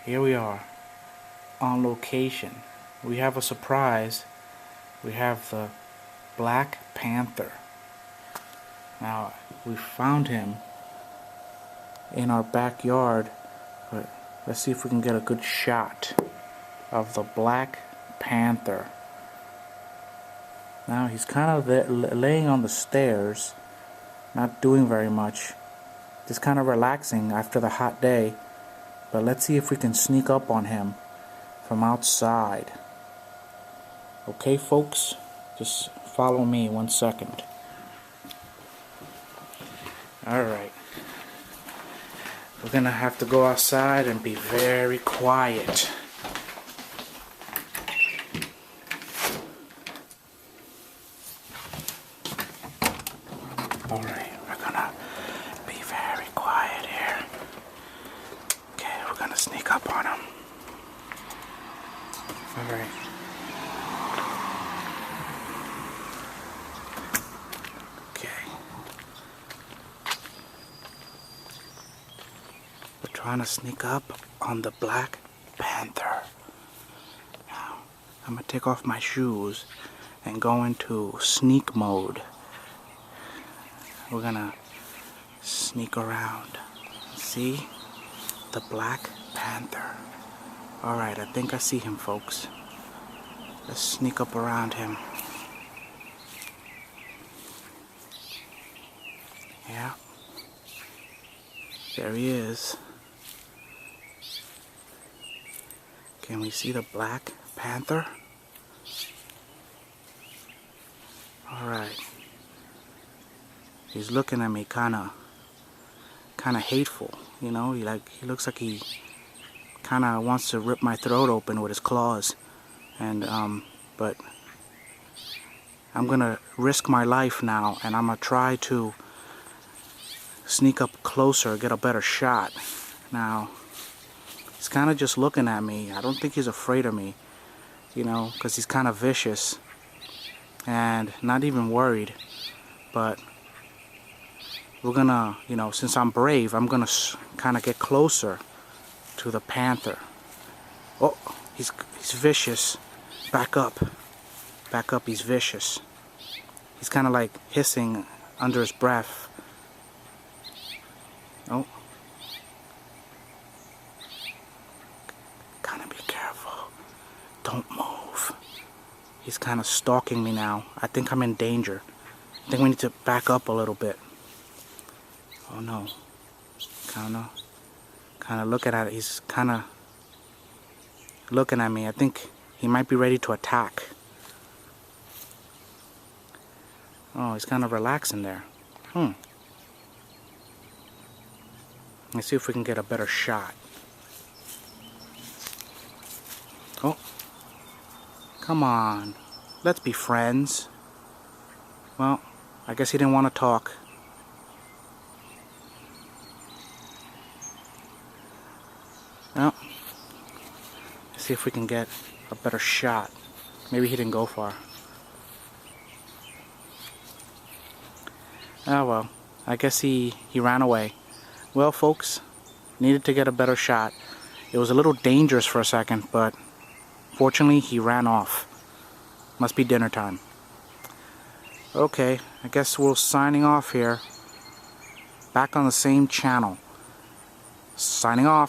here we are on location. We have a surprise. We have the Black-Panther. Now, we found him in our backyard, but let's see if we can get a good shot of the Black-Panther. Now he's kind of laying on the stairs, not doing very much, just kind of relaxing after the hot day. But let's see if we can sneak up on him from outside. Okay, folks, just follow me 1 second. Alright, we're gonna have to go outside and be very quiet. Alright, we're gonna be very quiet here. Okay, we're gonna sneak up on him. Alright. Trying to sneak up on the Black-Panther. Now, I'm gonna take off my shoes and go into sneak mode. We're gonna sneak around. See? The Black-Panther. Alright, I think I see him, folks. Let's sneak up around him. Yeah. There he is. Can we see the Black-Panther? Alright. He's looking at me kinda hateful, you know, he looks like he kinda wants to rip my throat open with his claws. And but I'm gonna risk my life now, and I'm gonna try to sneak up closer, get a better shot. Now, he's kind of just looking at me. I don't think he's afraid of me, you know, because he's kind of vicious and not even worried. But we're gonna, you know, since I'm brave, I'm gonna kind of get closer to the panther. Oh, he's vicious. Back up. Back up, he's vicious. He's kind of like hissing under his breath. Oh. Don't move. He's kind of stalking me now. I think I'm in danger. I think we need to back up a little bit. Oh no. Kind of looking at it. He's kind of looking at me. I think he might be ready to attack. Oh, he's kind of relaxing there. Let's see if we can get a better shot. Oh. Come on, let's be friends. Well, I guess he didn't want to talk. Well, let's see if we can get a better shot. Maybe he didn't go far. Oh well, I guess he ran away. Well, folks, needed to get a better shot. It was a little dangerous for a second, but fortunately, he ran off. Must be dinner time. Okay, I guess we're signing off here. Back on the same channel. Signing off.